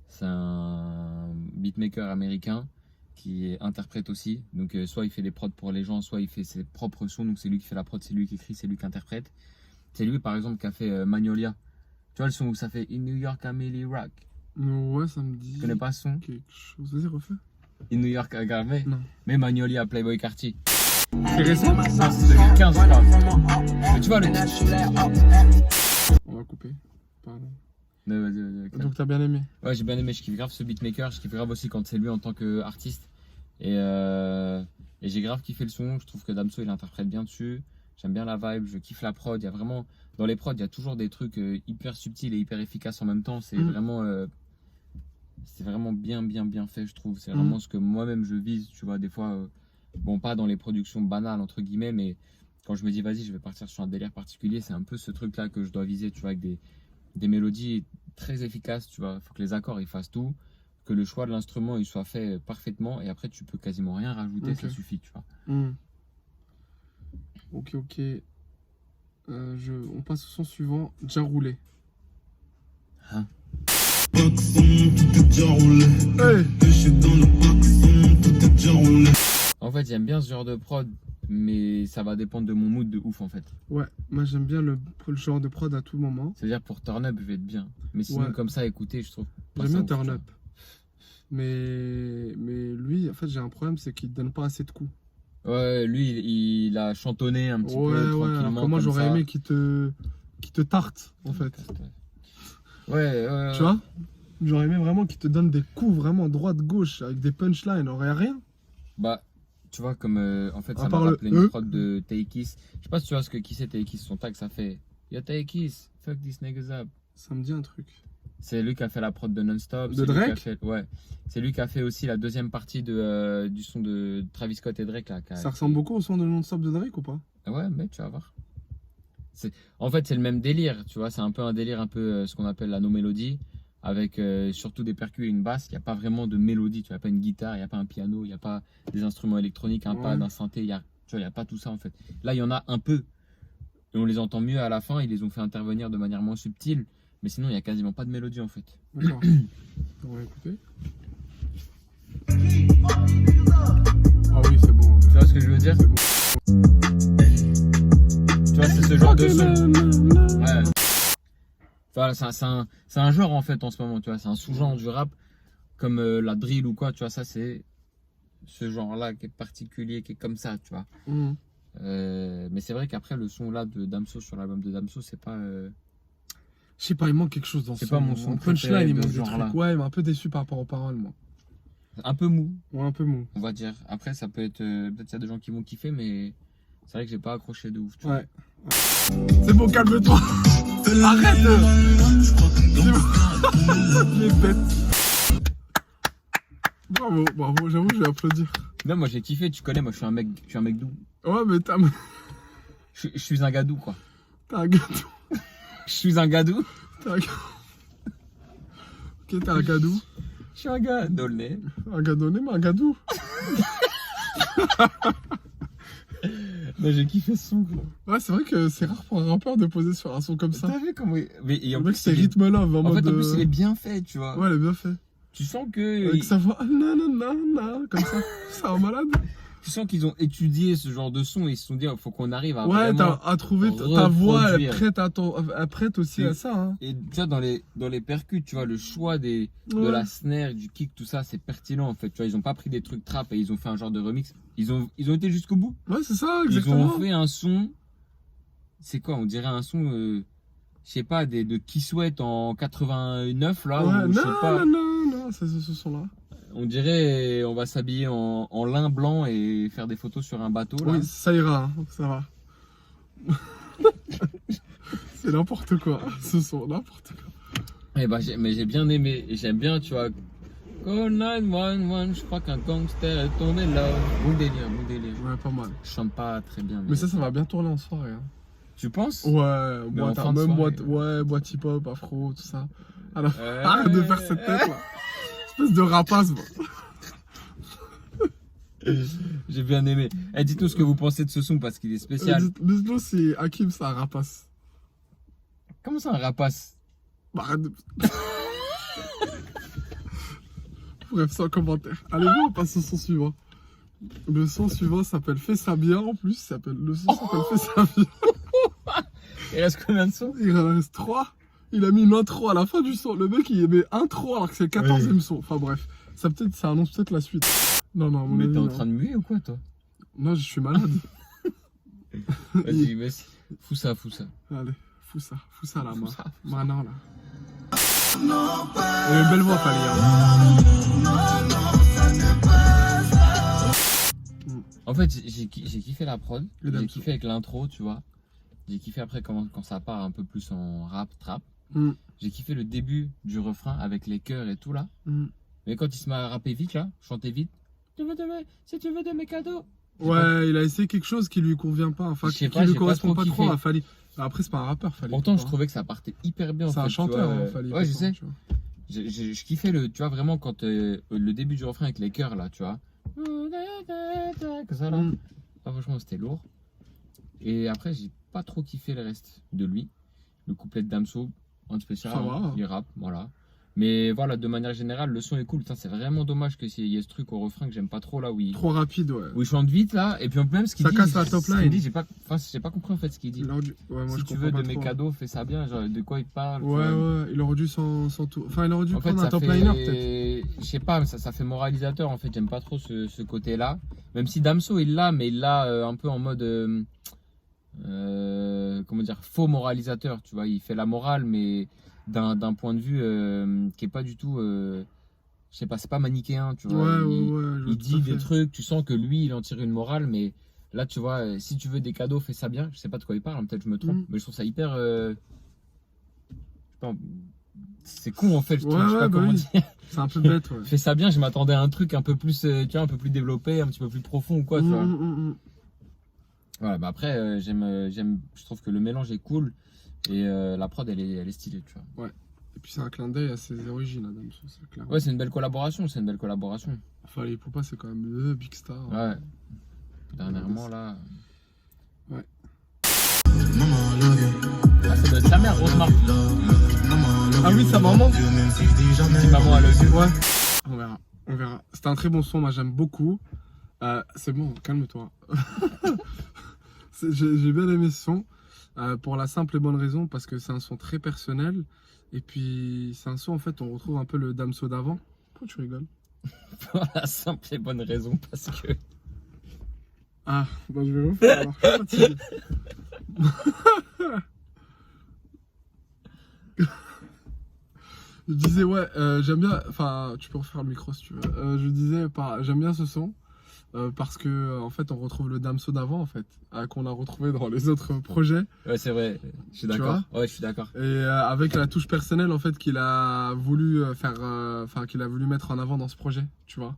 C'est un beatmaker américain qui est interprète aussi. Donc soit il fait des prods pour les gens, soit il fait ses propres sons. Donc c'est lui qui fait la prod, c'est lui qui écrit, c'est lui qui interprète. C'est lui par exemple qui a fait Magnolia. Tu vois le son où ça fait In New York I'm Millie Rock. Ouais, ça me dit. Tu connais pas ce son? Quelque chose. Vas-y, refais. In New York I Got Me. Non. Mais Magnolia Playboy Cartier. C'est récent? Non, c'est 2015 je crois. Mais tu vois le titre. On va couper. Pardon. Ouais, vas-y. Donc, t'as bien aimé? Ouais, j'ai bien aimé, je kiffe grave ce beatmaker, je kiffe grave aussi quand c'est lui en tant qu'artiste. Et j'ai grave kiffé le son, je trouve que Damso il interprète bien dessus. J'aime bien la vibe, je kiffe la prod. Il y a vraiment, dans les prods, il y a toujours des trucs hyper subtils et hyper efficaces en même temps. C'est vraiment bien fait, je trouve. C'est vraiment ce que moi-même je vise, tu vois. Des fois, bon, pas dans les productions banales, entre guillemets, mais quand je me dis, vas-y, je vais partir sur un délire particulier, c'est un peu ce truc-là que je dois viser, tu vois, avec des mélodies très efficaces, tu vois. Il faut que les accords ils fassent tout, que le choix de l'instrument il soit fait parfaitement, et après tu peux quasiment rien rajouter, ça suffit, tu vois. Ok. On passe au son suivant, déjà roulé. Hein? Paxson, tout est déjà roulé. Hey. Je suis dans le Paxson, tout est déjà roulé. En fait, j'aime bien ce genre de prod, mais ça va dépendre de mon mood de ouf en fait. Ouais, moi j'aime bien le genre de prod à tout moment. C'est-à-dire pour turn up, je vais être bien. Mais sinon, comme ça, écouter, je trouve. pas J'aime ça bien ouf, turn tu up. Mais lui, en fait, j'ai un problème, c'est qu'il donne pas assez de coups. vois. Ouais, lui, il a chantonné un petit peu Alors tranquillement. que moi comme j'aurais ça. aimé qu'il te tarte, en fait. Ouais. Tu vois? J'aurais aimé vraiment qu'il te donne des coups vraiment droite-gauche avec des punchlines, aurait rien. Bah, tu vois, comme en fait, À ça m'a part le rappelé une prod de Taekis. Je sais pas si tu vois qui c'est Taekis, son tag, ça fait Yo Taekis, fuck these niggas up. Ça me dit un truc. C'est lui qui a fait la prod de Non-Stop. De c'est lui qui a Drake fait- Ouais. C'est lui qui a fait aussi la deuxième partie du son de Travis Scott et Drake. Là, Ça ressemble beaucoup au son de Non-Stop de Drake ou pas? Ouais, mais tu vas voir. En fait, c'est le même délire, tu vois. C'est un peu un délire, ce qu'on appelle la no-mélodie, avec surtout des percus et une basse. Il n'y a pas vraiment de mélodie, tu vois. Il n'y a pas une guitare, il n'y a pas un piano, il n'y a pas des instruments électroniques, un pad, un synthé. Tu vois, il n'y a pas tout ça en fait. Là, il y en a un peu. Et on les entend mieux à la fin. Ils les ont fait intervenir de manière moins subtile. Mais sinon, il n'y a quasiment pas de mélodie en fait. D'accord. On va écouter. Ah oui, c'est bon. Tu vois ce que je veux dire? Tu vois, c'est ce genre de son. Ouais. Voilà, c'est un genre en fait en ce moment, tu vois. C'est un sous-genre du rap, comme la drill ou quoi, tu vois. Ça, c'est ce genre-là qui est particulier, qui est comme ça, tu vois. Mhm. Mais c'est vrai qu'après, le son là de Damso sur l'album de Damso, c'est pas. Je sais pas, il manque quelque chose dans C'est son, pas mon son son punchline, préféré il de manque ce des genre-là. trucs. Ouais, il m'a un peu déçu par rapport aux paroles, moi. Un peu mou, Ouais, un peu mou. on va dire. Après, ça peut être. Peut-être qu'il y a des gens qui vont kiffer, mais c'est vrai que j'ai pas accroché de ouf, tu vois. Ouais. C'est bon, calme-toi. Arrête. C'est bon. Les bêtes. Bravo, bravo, j'avoue, je vais applaudir. Non, moi j'ai kiffé, tu connais, moi je suis un mec doux. Ouais, mais t'as Je suis un gadou, quoi. un gâteau. Je suis un gadou. T'as un... Ok, t'as un gadou. Je suis un gars dolné. Un gadonné, mais un gadou. Mais j'ai kiffé ce son, quoi. Ouais, c'est vrai que c'est rare pour un rappeur de poser sur un son comme ça. T'as vu comment Mais et Le en mec, plus, c'est rythme love en en mode. fait, en plus, il est bien fait, tu vois. Ouais, il est bien fait. Tu sens que. Avec sa voix, nanana, comme ça. C'est un malade. Tu sens qu'ils ont étudié ce genre de son et ils se sont dit, il faut qu'on arrive à Ouais, vraiment. t'as trouvé ta voix, elle est reproduire. prête aussi Et- à ça. Hein. Et tu vois, dans les percus, tu vois, le choix de Ouais. la snare, du kick, tout ça, c'est pertinent en fait. Tu vois, ils ont pas pris des trucs trap et ils ont fait un genre de remix. Ils ont été jusqu'au bout. Ouais, c'est ça, Ils exactement. ont fait un son. C'est quoi? On dirait un son, je sais pas, de Qui Souhaite en 89 là. Ouais, ou, je sais pas. non, c'est ce son-là. On dirait, on va s'habiller en lin blanc et faire des photos sur un bateau là. Oui, ça ira, hein, ça va. C'est n'importe quoi, ce son, n'importe quoi. Et bah, mais j'ai bien aimé. Et j'aime bien, tu vois. Call 911, je crois qu'un gangster est tombé là. Bon délire, bon délire. Ouais, pas mal. Je chante pas très bien. Mais ça va bien tourner en soirée. Hein. Tu penses? Ouais, Mais boîte, en fin de même soirée. boîte, ouais, boîte hip-hop, afro, tout ça. Alors, Ouais. arrête de faire cette tête là. Espèce de rapace, moi. J'ai bien aimé. Eh, dites-nous ce que vous pensez de ce son parce qu'il est spécial. Dites-nous si Hakim, c'est un rapace. Comment ça, un rapace? Bah, arrête de... Bref, sans commentaire. Allez, viens, on passe au son suivant. Le son suivant s'appelle Fais ça bien en plus. Le son s'appelle Fais ça bien. Il reste combien de sons? Il en reste 3. Il a mis une intro à la fin du son. Le mec, il met intro alors que c'est le 14e son. Enfin bref, ça annonce peut-être la suite. Non, à mon Mais avis, t'es en non. train de muer ou quoi, toi? Non, je suis malade. Vas-y, vas-y. Fous ça. Allez, fous ça à la Fous main. ça. Maintenant, là. Il a une belle voix, Fali. En fait, j'ai kiffé la prod. Et J'ai Damso. kiffé avec l'intro, tu vois. J'ai kiffé après quand ça part un peu plus en rap, trap. Mm. J'ai kiffé le début du refrain avec les chœurs et tout là. Mm. Mais quand il se met à rapper vite là, chanter vite. Si tu veux de mes cadeaux. Ouais, il a essayé quelque chose qui lui convient pas. Enfin, Je sais qui pas, lui j'ai correspond pas pas trop trop à kiffé. Fali. Après, c'est pas un rappeur, Fali. Pourtant, je trouvais que ça partait hyper bien. C'est en un fait, tu chanteur, vois. hein, Fali. Ouais, je pourtant, sais. tu vois. Je kiffais tu vois, vraiment quand le début du refrain avec les chœurs là, tu vois. Que ça là. Mm. Ah, franchement, c'était lourd. Et après, j'ai pas trop kiffé le reste de lui. Le couplet de Damso, en spécial, Ça va. il rappe, voilà. Mais voilà, de manière générale, le son est cool. Putain, c'est vraiment dommage qu'il y ait ce truc au refrain que j'aime pas trop là où il, Trop rapide, ouais. où il chante vite là. Et puis même ce qu'il Ça dit. casse la top ce qu'il line. dit, j'ai pas compris en fait ce qu'il dit. Ouais, moi, Si je tu comprends veux pas de mes trop. cadeaux, fais ça bien. Genre, de quoi il parle. tu Ouais, vois. ouais, il aurait dû sans tout. Enfin, il aurait dû En fait, prendre un ça top fait, liner, peut-être. je sais pas, ça fait moralisateur en fait. J'aime pas trop ce côté-là. Même si Damso il l'a, mais il l'a un peu en mode, comment dire, faux moralisateur. Tu vois, il fait la morale, mais d'un point de vue qui est pas du tout, je sais pas, c'est pas manichéen. Tu vois, Ouais, il, je vois il tout dit à des fait. trucs. Tu sens que lui, il en tire une morale, mais là, tu vois, si tu veux des cadeaux, fais ça bien. Je sais pas de quoi il parle. Peut-être je me trompe, Mm. mais je trouve ça hyper, je sais pas, c'est con en fait, je Ouais, sais pas ouais, bah comment oui. dire. C'est un peu bête, ouais. Je fais ça bien, je m'attendais à un truc un peu plus, tu vois, un peu plus développé, un petit peu plus profond ou quoi, tu vois. Voilà, bah après, je trouve que le mélange est cool et la prod elle est stylée, tu vois. Et puis c'est un clin d'œil à ses origines, Damso, c'est clair. Ouais, c'est une belle collaboration, Enfin, les Poupa, c'est quand même le big star. Ouais. Dernièrement là. Ah, ça doit être sa mère, Rosemar. Ah oui, sa maman. Si maman a le vu. Ouais. On verra. C'était un très bon son, moi j'aime beaucoup. C'est bon, calme-toi. J'ai bien aimé ce son. Pour la simple et bonne raison, parce que c'est un son très personnel. Et puis, c'est un son, en fait, on retrouve un peu le Damso d'avant. Pourquoi tu rigoles? Pour la simple et bonne raison, parce que. Ah, bah je vais refaire alors. Fatigué. Je disais, ouais, j'aime bien. Enfin, tu peux refaire le micro si tu veux. Je disais, j'aime bien ce son. Parce que en fait on retrouve le Damso d'avant en fait qu'on a retrouvé dans les autres projets. Ouais, c'est vrai, je suis d'accord. Ouais, je suis d'accord. Et avec la touche personnelle en fait qu'il a voulu qu'il a voulu mettre en avant dans ce projet, tu vois.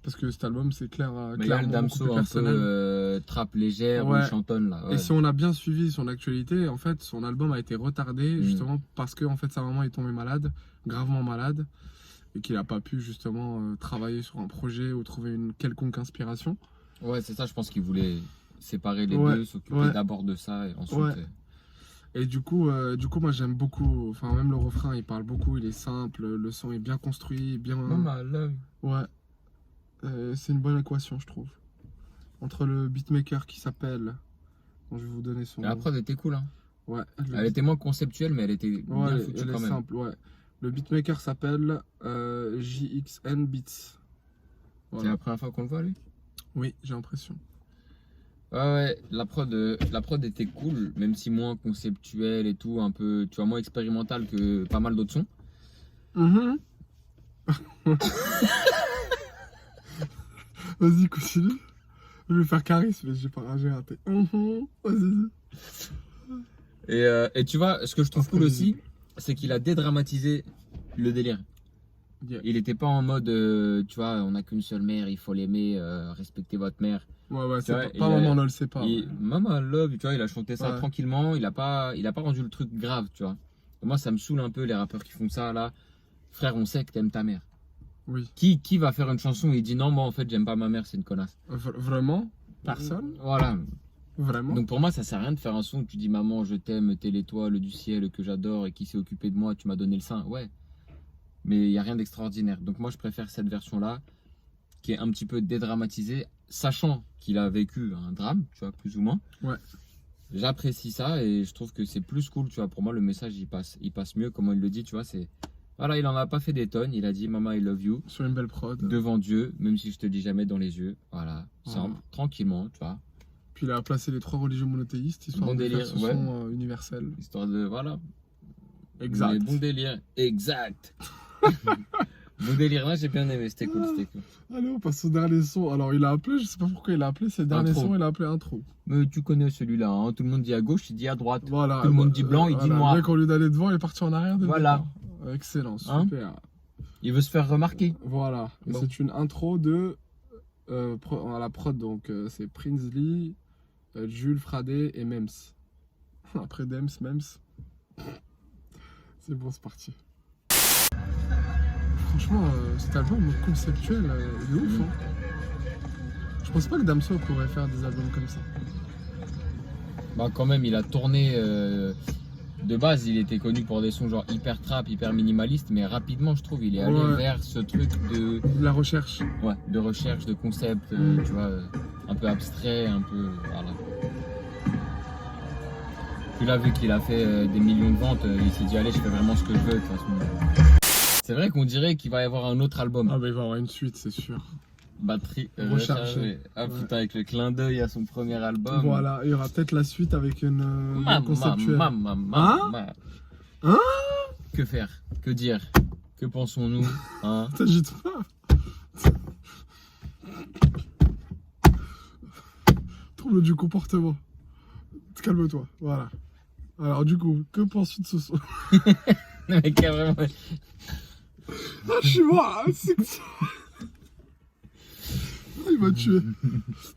Parce que cet album c'est clairement Mais il y a le beaucoup Damso plus un personnel. peu trappe légère, Ouais. ou chantonne là. Ouais. Et si on a bien suivi son actualité, en fait son album a été retardé justement parce que en fait sa maman est tombée malade, gravement malade. Et qu'il n'a pas pu justement travailler sur un projet ou trouver une quelconque inspiration. Ouais, c'est ça, je pense qu'il voulait séparer les deux, s'occuper d'abord de ça et ensuite... Ouais. Et du coup, moi j'aime beaucoup, enfin même le refrain il parle beaucoup, il est simple, le son est bien construit, bien... Mama, love. Ouais, c'est une bonne équation je trouve. Entre le beatmaker qui s'appelle... Bon, je vais vous donner son La nom. prod était cool, hein. Ouais. Elle était moins conceptuelle, mais elle était bien foutue elle quand est même. simple, ouais. Le beatmaker s'appelle JXN Beats. C'est la première fois qu'on le voit, lui? Oui, j'ai l'impression. Ouais, la prod était cool, même si moins conceptuelle et tout, un peu, tu vois, moins expérimentale que pas mal d'autres sons. Vas-y, continue. Je vais faire charisme, mais j'ai raté. Vas-y. Et tu vois, ce que je trouve cool aussi, c'est qu'il a dédramatisé le délire. Yeah. Il était pas en mode, tu vois, on n'a qu'une seule mère, il faut l'aimer, respecter votre mère. Ouais, c'est vois, pas maman, on ne le sait pas. Maman love, tu vois, il a chanté ça Ouais. tranquillement, il a pas rendu le truc grave, tu vois. Et moi, ça me saoule un peu les rappeurs qui font ça là. Frère, on sait que t'aimes ta mère. Oui. Qui va faire une chanson et il dit non, moi en fait, j'aime pas ma mère, c'est une connasse. Vraiment? Personne? Voilà. Vraiment? Donc pour moi, ça sert à rien de faire un son où tu dis maman, je t'aime, t'es l'étoile du ciel que j'adore et qui s'est occupé de moi, tu m'as donné le sein. Ouais. Mais il n'y a rien d'extraordinaire. Donc moi, je préfère cette version-là, qui est un petit peu dédramatisée, sachant qu'il a vécu un drame, tu vois, plus ou moins. Ouais. J'apprécie ça et je trouve que c'est plus cool, tu vois. Pour moi, le message, il passe mieux. Comment il le dit, tu vois, c'est... Voilà, il en a pas fait des tonnes. Il a dit, maman, I love you. Sur une belle prod. Devant Dieu, même si je te dis jamais dans les yeux. Voilà, simple, tranquillement, tu vois. Puis il a placé les 3 religions monothéistes, histoire Bon de délire, faire ce son universel. Histoire de, voilà. Exact. Mais bon délire, exact. Bon délire, là, j'ai bien aimé, c'était cool, c'était cool. Allez, on passe au dernier son. Alors, il a appelé, je sais pas pourquoi il a appelé, c'est le dernier Intro. son, il a appelé intro. Mais tu connais celui-là, hein. Tout le monde dit à gauche, il dit à droite. Voilà. Tout le monde dit blanc, il dit noir. Le mec, au lieu d'aller devant, il est parti en arrière. Voilà. Excellent, Hein? super. Il veut se faire remarquer. Voilà. Et Bon. c'est une intro de à la prod, donc c'est Prinsley, Jules Fradé et Mems. Après Dems, Mems. C'est bon, c'est parti. Franchement, cet album conceptuel, il est ouf. Hein. Je pense pas que Damso pourrait faire des albums comme ça. Bah quand même, il a tourné... de base, il était connu pour des sons genre hyper trap, hyper minimaliste, mais rapidement, je trouve, il est allé vers ce truc de... La recherche. Ouais, de recherche, de concept, tu vois, un peu abstrait, un peu... Voilà. Puis là, vu qu'il a fait des millions de ventes, il s'est dit, allez, je fais vraiment ce que je veux, de toute façon. C'est vrai qu'on dirait qu'il va y avoir un autre album. Ah bah il va y avoir une suite, c'est sûr. Batterie Rechargée. Ah putain, avec le clin d'œil à son premier album. Voilà, il y aura peut-être la suite avec une conceptuelle. Hein Hein? Que faire? Que dire? Que pensons-nous? Hein? T'agites pas. Trouble du comportement. Calme-toi, voilà. Alors du coup, que penses-tu de ce son? Le mec a vraiment. Ah, je suis mort, hein, c'est que ça. Il m'a tué.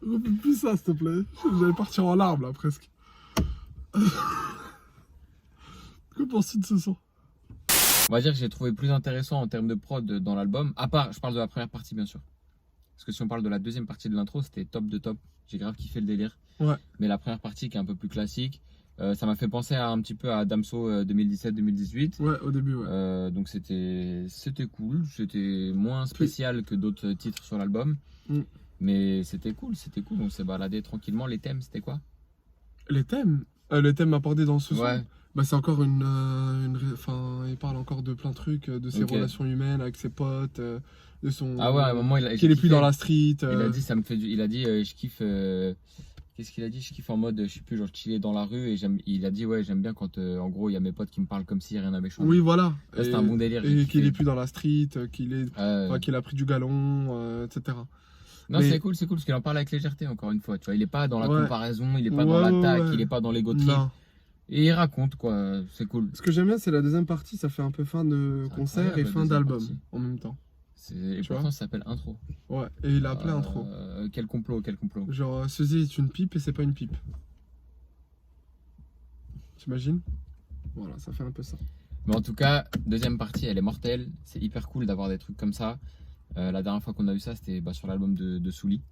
Refais plus ça, s'il te plaît. J'allais partir en larmes, là, presque. Que penses-tu de ce son? On va dire que j'ai trouvé plus intéressant en termes de prod dans l'album. À part, je parle de la première partie, bien sûr. Parce que si on parle de la deuxième partie de l'intro, c'était top de top. J'ai grave kiffé le délire. Ouais. Mais la première partie qui est un peu plus classique, ça m'a fait penser un petit peu à Damso 2017-2018. Ouais, au début, ouais. Donc c'était cool. C'était moins spécial que d'autres titres sur l'album. Mais c'était cool. On s'est baladé tranquillement. Les thèmes, c'était quoi? Les thèmes abordés dans ce son, Ouais. bah, c'est encore enfin, il parle encore de plein de trucs, de ses relations humaines avec ses potes, de son. Ah ouais, à un moment, qu'il est plus dans la street. Il a dit, je kiffe. Qu'est-ce qu'il a dit? Je kiffe en mode, je sais plus, genre chiller dans la rue. Et il a dit, ouais, j'aime bien quand, en gros, il y a mes potes qui me parlent comme si rien n'avait changé. Oui, voilà. Là, c'était un bon délire. Et qu'il est plus dans la street, qu'il a pris du galon, etc. Non, c'est cool, parce qu'il en parle avec légèreté, encore une fois. Tu vois, il est pas dans la comparaison, il est pas dans l'attaque, il est pas dans l'ego trip. Et il raconte, quoi. C'est cool. Ce que j'aime bien, c'est la deuxième partie. Ça fait un peu fin de concert et fin d'album en même temps. Et pourtant, ça s'appelle intro. Ouais, et il a appelé intro. Quel complot? Genre, ceci est une pipe et c'est pas une pipe. T'imagines? Voilà, ça fait un peu ça. Mais en tout cas, deuxième partie, elle est mortelle. C'est hyper cool d'avoir des trucs comme ça. La dernière fois qu'on a eu ça, c'était sur l'album de Souli.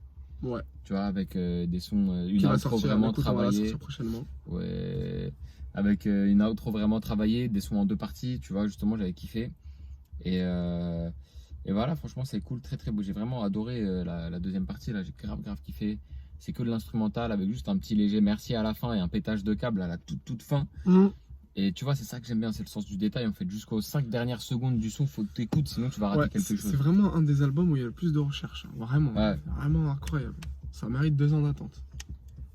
Ouais. Tu vois, avec des sons, une qui va outro sortir, vraiment écoute, on va la travaillée. sortir prochainement. Ouais. Avec une outro vraiment travaillée, des sons en 2 parties. Tu vois, justement, j'avais kiffé. Et voilà, franchement, c'est cool, très très beau. J'ai vraiment adoré la deuxième partie. Là, j'ai grave kiffé. C'est que de l'instrumental avec juste un petit léger merci à la fin et un pétage de câble à la toute fin. Et tu vois, c'est ça que j'aime bien, c'est le sens du détail. En fait, jusqu'aux 5 dernières secondes du son, faut que tu écoutes, sinon tu vas rater quelque chose. C'est vraiment un des albums où il y a le plus de recherche. Hein. Vraiment, vraiment incroyable. Ça mérite 2 ans d'attente.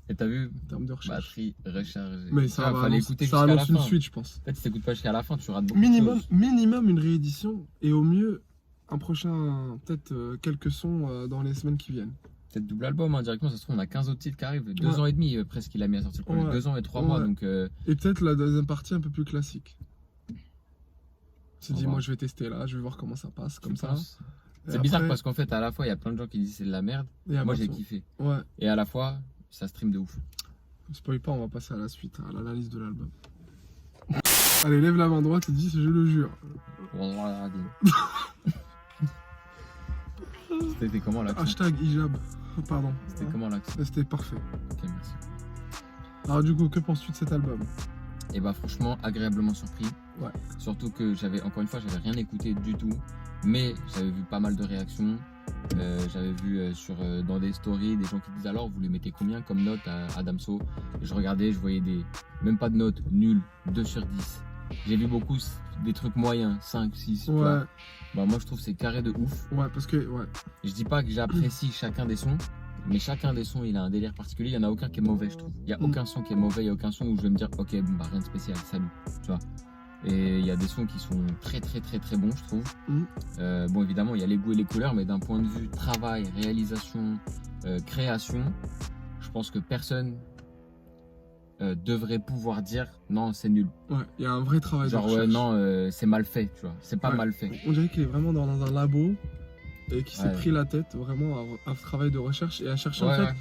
Et t'as vu, en termes de recherche. Batterie rechargée. Mais ça va fallait écouter ça jusqu'à la annonce une fin. suite, je pense. Peut-être si t'écoutes pas jusqu'à la fin, tu rates beaucoup de choses. Minimum une réédition et au mieux un prochain, peut-être quelques sons dans les semaines qui viennent. Peut-être double album, directement, ça se trouve, on a 15 autres titres qui arrivent. 2 ans et demi presque qu'il a mis à sortir le projet. 2 ans et 3 mois. Donc, et peut-être la deuxième partie un peu plus classique. Tu te dis, va. moi je vais tester là, je vais voir comment ça passe, comme ça. C'est bizarre parce qu'en fait, à la fois, il y a plein de gens qui disent c'est de la merde. Moi, j'ai kiffé. Ouais. Et à la fois, ça stream de ouf. Spoil pas, on va passer à la suite, à l'analyse de l'album. Allez, lève la main droite et dis, je le jure. C'était comment l'accent? Hashtag hijab. Pardon. C'était comment l'accent? C'était parfait. Ok, merci. Alors du coup, que penses-tu de cet album? Et bah franchement, agréablement surpris. Ouais. Surtout que encore une fois, j'avais rien écouté du tout. Mais j'avais vu pas mal de réactions. J'avais vu dans des stories des gens qui disent alors vous lui mettez combien comme note à Damso? Et je regardais, je voyais même pas de notes, nul, 2 sur 10. J'ai vu beaucoup des trucs moyens, 5, 6. Ouais. Bah moi je trouve que c'est carré de ouf. Ouais, parce que Je dis pas que j'apprécie chacun des sons, mais chacun des sons il a un délire particulier. Il y en a aucun qui est mauvais, je trouve. Il y a aucun son qui est mauvais, il y a aucun son où je vais me dire ok bon bah rien de spécial, salut, tu vois. Et il y a des sons qui sont très bons, je trouve. Bon, évidemment, il y a les goûts et les couleurs, mais d'un point de vue travail, réalisation, création, je pense que personne devrait pouvoir dire non, c'est nul. Ouais, il y a un vrai travail genre, de recherche. non, c'est mal fait, tu vois. C'est pas mal fait. On dirait qu'il est vraiment dans un labo et qu'il s'est pris la tête vraiment à un travail de recherche et à chercher en fait.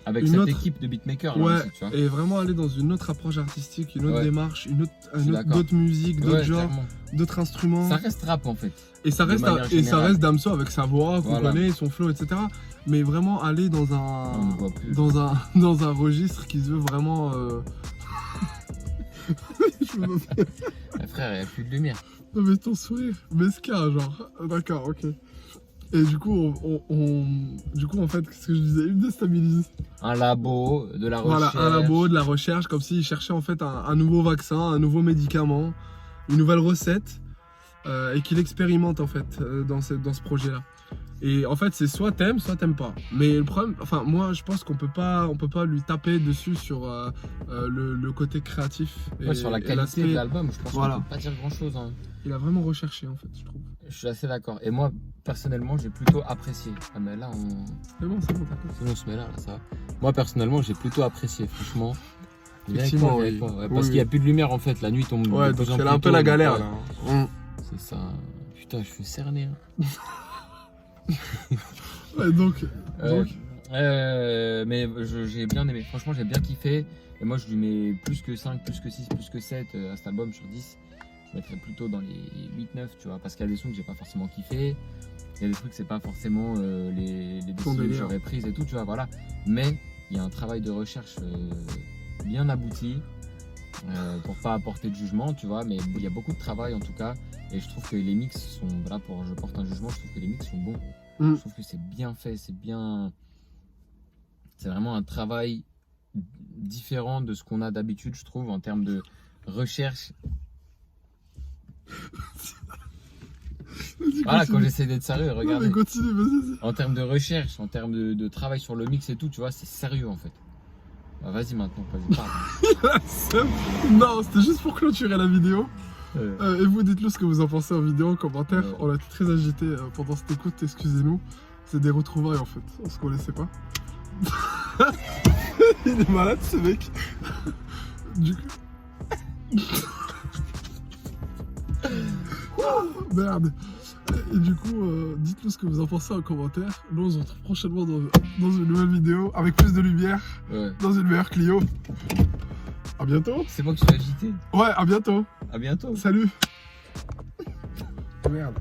Avec cette équipe de beatmakers là aussi, tu vois. Et vraiment aller dans une autre approche artistique, une autre démarche, d'autres musiques, d'autres genres, d'autres instruments. Ça reste rap en fait. Et ça reste Damso avec sa voix qu'on connaît, son flow, etc. Mais vraiment aller dans un registre qui se veut vraiment. Frère, il n'y a plus de lumière. Non mais ton sourire, mesquin genre. D'accord, ok. Et du coup, en fait, qu'est-ce que je disais? Il me déstabilise. Un labo, de la recherche. Voilà, un labo, de la recherche, comme s'il cherchait en fait un nouveau vaccin, un nouveau médicament, une nouvelle recette, et qu'il expérimente en fait dans ce projet-là. Et en fait, c'est soit t'aimes pas. Mais le problème, enfin moi, je pense qu'on peut pas lui taper dessus sur le côté créatif. Sur la qualité de l'album, je pense qu'on peut pas dire grand-chose. Hein. Il a vraiment recherché en fait, je trouve. Je suis assez d'accord. Et moi, personnellement, j'ai plutôt apprécié. Ah mais là, C'est bon, t'inquiète. Sinon, on se met là, ça va. Moi, personnellement, j'ai plutôt apprécié, franchement. Effectivement, Viens avec oui. moi, ouais, Oui, parce qu'il oui. n'y a plus de lumière en fait, la nuit tombe. Ouais, de donc plus en c'est plus un peu tôt, la donc, galère ouais, là. C'est ça. Putain, je suis cerné. Ouais, donc. Mais j'ai bien aimé, franchement j'ai bien kiffé. Et moi je lui mets plus que 5, plus que 6, plus que 7 à cet album sur 10. Je mettrais plutôt dans les 8-9, tu vois, parce qu'il y a des sons que j'ai pas forcément kiffé. Il y a des trucs, c'est pas forcément les décisions que délire. j'aurais prises et tout, tu vois, voilà. Mais il y a un travail de recherche bien abouti pour pas apporter de jugement, tu vois, mais il y a beaucoup de travail en tout cas. Et je trouve que les mix sont, là pour je porte un jugement, je trouve que les mix sont bons. Je trouve que c'est bien fait, c'est vraiment un travail différent de ce qu'on a d'habitude, je trouve, en termes de recherche. Voilà, quand j'essaie d'être sérieux, Non, regardez. mais continue, vas-y. En termes de recherche, en termes de travail sur le mix et tout, tu vois, c'est sérieux en fait. Bah, vas-y maintenant, vas-y, parle. Non, c'était juste pour clôturer la vidéo. Euh, Et vous, dites-nous ce que vous en pensez en vidéo, en commentaire. Ouais. On a été très agités pendant cette écoute, excusez-nous. C'est des retrouvailles en fait, on se connaissait pas. Il est malade ce mec. Du coup. Merde. Et du coup, dites-nous ce que vous en pensez en commentaire. Nous, on se retrouve prochainement dans une nouvelle vidéo avec plus de lumière, ouais. dans une meilleure Clio. À bientôt. C'est moi qui suis agité. Ouais, à bientôt. À bientôt. Salut. Merde.